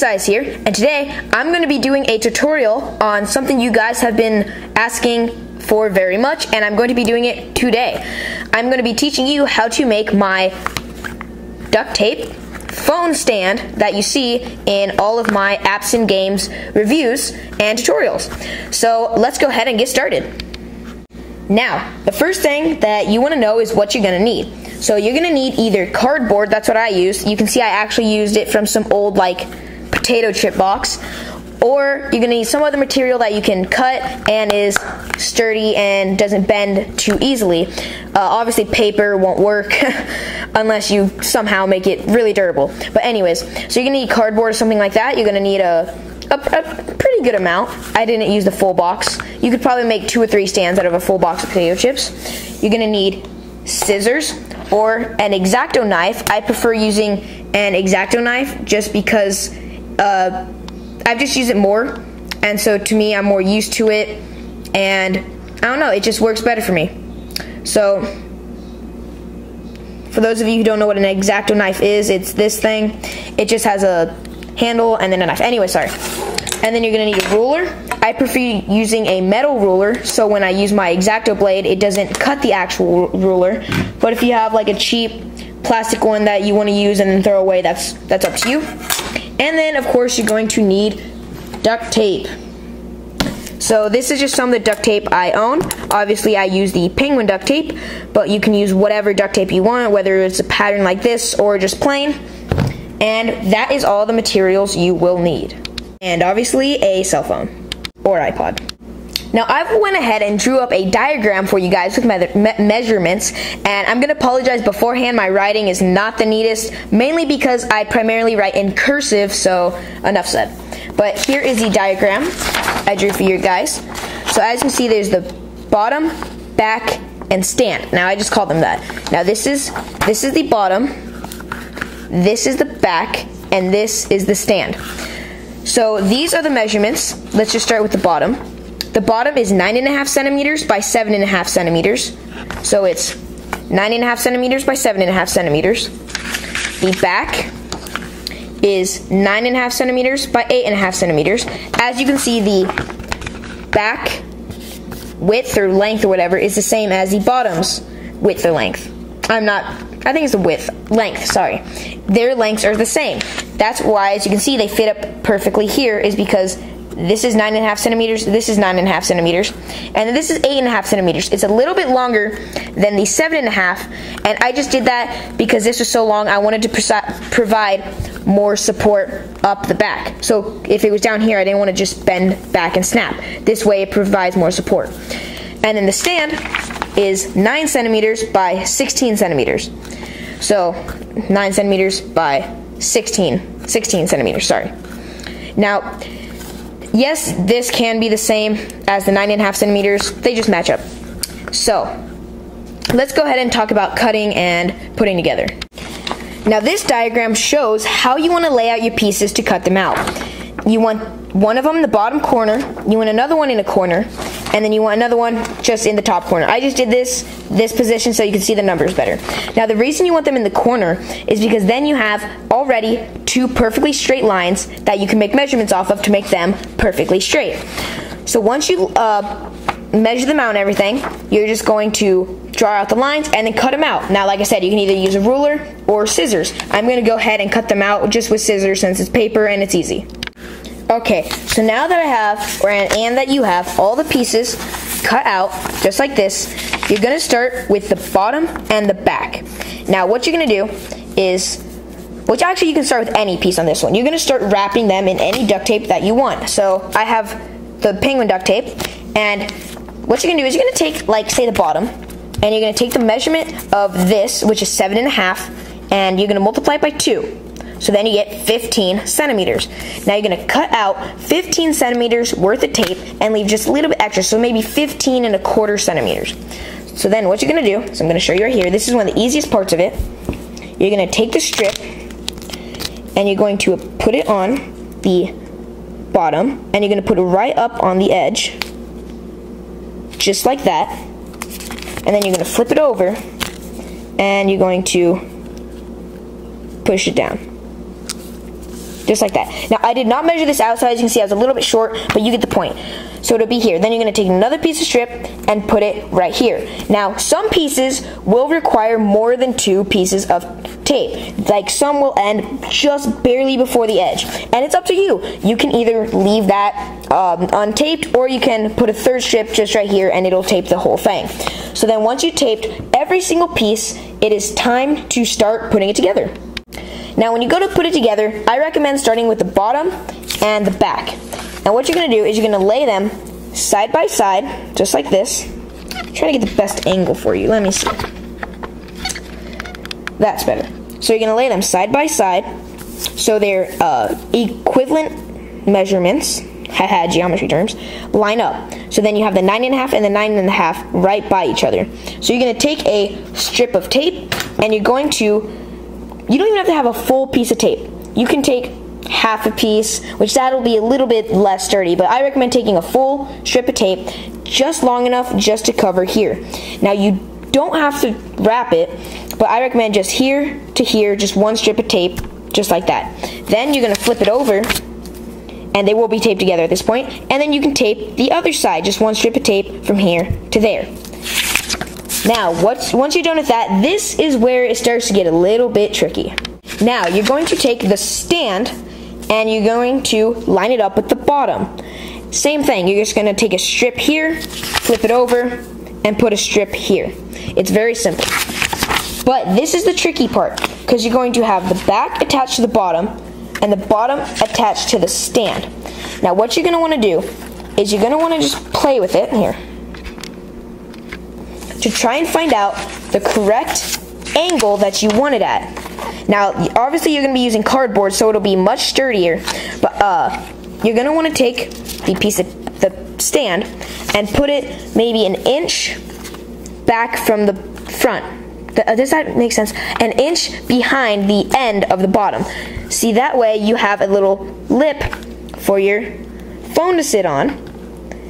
FlippySize here, and today I'm going to be doing a tutorial on something you guys have been asking for very much, and I'm going to be doing it today. I'm going to be teaching you how to make my duct tape phone stand that you see in all of my apps and games reviews and tutorials. So let's go ahead and get started. Now, the first thing that you want to know is what you're going to need. So you're going to need either cardboard, that's what I used. You can see I actually used it from some old like potato chip box. Or you're going to need some other material that you can cut and is sturdy and doesn't bend too easily. Obviously paper won't work unless you somehow make it really durable. But anyways, so you're going to need cardboard or something like that. You're going to need a pretty good amount. I didn't use the full box. You could probably make 2 or 3 stands out of a full box of potato chips. You're going to need scissors or an X-Acto knife. I prefer using an X-Acto knife just because I've just used it more, and so to me I'm more used to it, and I don't know, it just works better for me. So for those of you who don't know what an X-Acto knife is, it's this thing. It just has a handle and then a knife. Anyway, sorry. And then you're going to need a ruler. I prefer using a metal ruler, so when I use my X-Acto blade, it doesn't cut the actual ruler. But if you have like a cheap plastic one that you want to use and then throw away, that's up to you. And then, of course, you're going to need duct tape. So this is just some of the duct tape I own. Obviously, I use the penguin duct tape, but you can use whatever duct tape you want, whether it's a pattern like this or just plain. And that is all the materials you will need. And obviously, a cell phone or iPod. Now, I went ahead and drew up a diagram for you guys with measurements, and I'm going to apologize beforehand, my writing is not the neatest, mainly because I primarily write in cursive, so enough said. But here is the diagram I drew for you guys. So as you can see, there's the bottom, back, and stand. Now, I just called them that. Now, this is the bottom, this is the back, and this is the stand. So these are the measurements. Let's just start with the bottom. The bottom is 9.5 centimeters by 7.5 centimeters. So it's 9.5 centimeters by 7.5 centimeters. The back is 9.5 centimeters by 8.5 centimeters. As you can see, the back width or length or whatever is the same as the bottom's width or length. I think it's the length, sorry. Their lengths are the same. That's why, as you can see, they fit up perfectly here, is because this is 9.5 centimeters, this is 9.5 centimeters, and then this is 8.5 centimeters. It's a little bit longer than the 7.5, and I just did that because this was so long, I wanted to provide more support up the back. So if it was down here, I didn't want to just bend back and snap. This way it provides more support. And then the stand is 9 centimeters by 16 centimeters. So 9 centimeters by 16 centimeters, sorry. Now, yes, this can be the same as the 9.5 centimeters. They just match up. So, let's go ahead and talk about cutting and putting together. Now, this diagram shows how you want to lay out your pieces to cut them out. You want one of them in the bottom corner, you want another one in a corner, and then you want another one just in the top corner. I just did this position so you can see the numbers better. Now, the reason you want them in the corner is because then you have already 2 perfectly straight lines that you can make measurements off of to make them perfectly straight. So once you measure them out and everything, you're just going to draw out the lines and then cut them out. Now, like I said, you can either use a ruler or scissors. I'm going to go ahead and cut them out just with scissors since it's paper and it's easy. Okay, so now that I have, and that you have all the pieces cut out, just like this, you're going to start with the bottom and the back. Now, what you're going to do is, which actually you can start with any piece on this one. You're going to start wrapping them in any duct tape that you want. So, I have the penguin duct tape, and what you're going to do is you're going to take, like, say the bottom, and you're going to take the measurement of this, which is 7.5, and you're going to multiply it by 2. So then you get 15 centimeters. Now you're going to cut out 15 centimeters worth of tape and leave just a little bit extra, so maybe 15.25 centimeters. So then what you're going to do, so I'm going to show you right here, this is one of the easiest parts of it. You're going to take the strip and you're going to put it on the bottom and you're going to put it right up on the edge, just like that. And then you're going to flip it over and you're going to push it down. just like that. Now, I did not measure this out, so as you can see, I was a little bit short, but you get the point. So it'll be here. Then you're going to take another piece of strip and put it right here. Now, some pieces will require more than 2 pieces of tape. Like, some will end just barely before the edge. And it's up to you. You can either leave that untaped, or you can put a third strip just right here and it'll tape the whole thing. So then once you taped every single piece, it is time to start putting it together. Now, when you go to put it together, I recommend starting with the bottom and the back. Now, what you're going to do is you're going to lay them side by side, just like this. Try to get the best angle for you. Let me see. That's better. So you're going to lay them side by side, so they're equivalent measurements, haha, geometry terms, line up. So then you have the 9.5 and the 9.5 right by each other. So you're going to take a strip of tape, and you're going to, you don't even have to have a full piece of tape. You can take half a piece, which that'll be a little bit less sturdy, but I recommend taking a full strip of tape just long enough just to cover here. Now, you don't have to wrap it, but I recommend just here to here, just one strip of tape, just like that. Then you're going to flip it over, and they will be taped together at this point, and then you can tape the other side, just one strip of tape from here to there. Now, once you're done with that, this is where it starts to get a little bit tricky. Now, you're going to take the stand, and you're going to line it up with the bottom. Same thing, you're just going to take a strip here, flip it over, and put a strip here. It's very simple. But this is the tricky part, because you're going to have the back attached to the bottom, and the bottom attached to the stand. Now, what you're going to want to do is you're going to want to just play with it here to try and find out the correct angle that you want it at. Now, obviously you're going to be using cardboard, so it'll be much sturdier, but you're going to want to take the piece of the stand and put it maybe an inch back from the front. Does that make sense? An inch behind the end of the bottom. See, that way you have a little lip for your phone to sit on.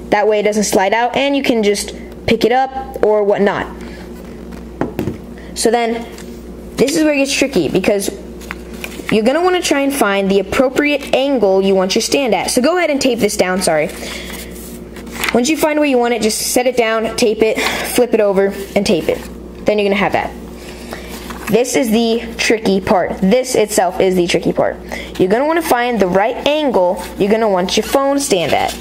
That way it doesn't slide out, and you can just pick it up or whatnot. So then, this is where it gets tricky, because you're going to want to try and find the appropriate angle you want your stand at. So go ahead and tape this down, sorry. Once you find where you want it, just set it down, tape it, flip it over, and tape it. Then you're going to have that. This is the tricky part. This itself is the tricky part. You're going to want to find the right angle you're going to want your phone stand at.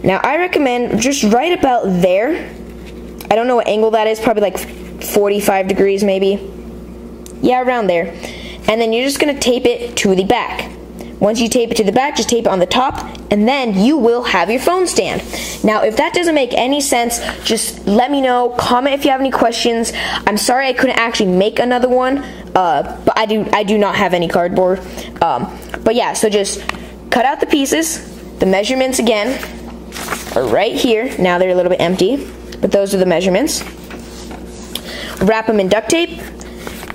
Now, I recommend just right about there. I don't know what angle that is, probably like 45 degrees maybe. Yeah, around there. And then you're just going to tape it to the back. Once you tape it to the back, just tape it on the top, and then you will have your phone stand. Now, if that doesn't make any sense, just let me know. Comment if you have any questions. I'm sorry I couldn't actually make another one, but I do not have any cardboard. But yeah, so just cut out the pieces. The measurements again are right here. Now they're a little bit empty, but those are the measurements. Wrap them in duct tape.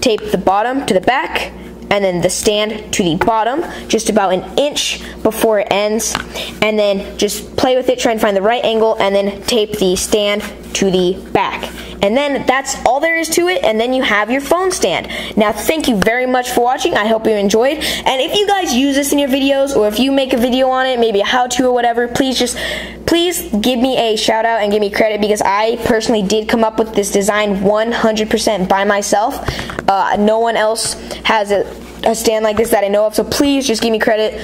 Tape the bottom to the back, and then the stand to the bottom, just about an inch before it ends, and then just play with it, try and find the right angle, and then tape the stand to the back. And then that's all there is to it, and then you have your phone stand. Now, thank you very much for watching. I hope you enjoyed, and if you guys use this in your videos, or if you make a video on it, maybe a how-to or whatever, please give me a shout out and give me credit, because I personally did come up with this design 100% by myself. No one else has a stand like this that I know of, so please just give me credit.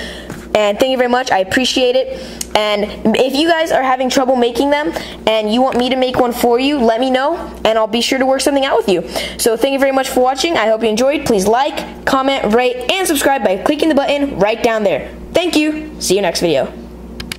And thank you very much. I appreciate it. And if you guys are having trouble making them and you want me to make one for you, let me know, and I'll be sure to work something out with you. So thank you very much for watching. I hope you enjoyed. Please like, comment, rate, and subscribe by clicking the button right down there. Thank you. See you next video.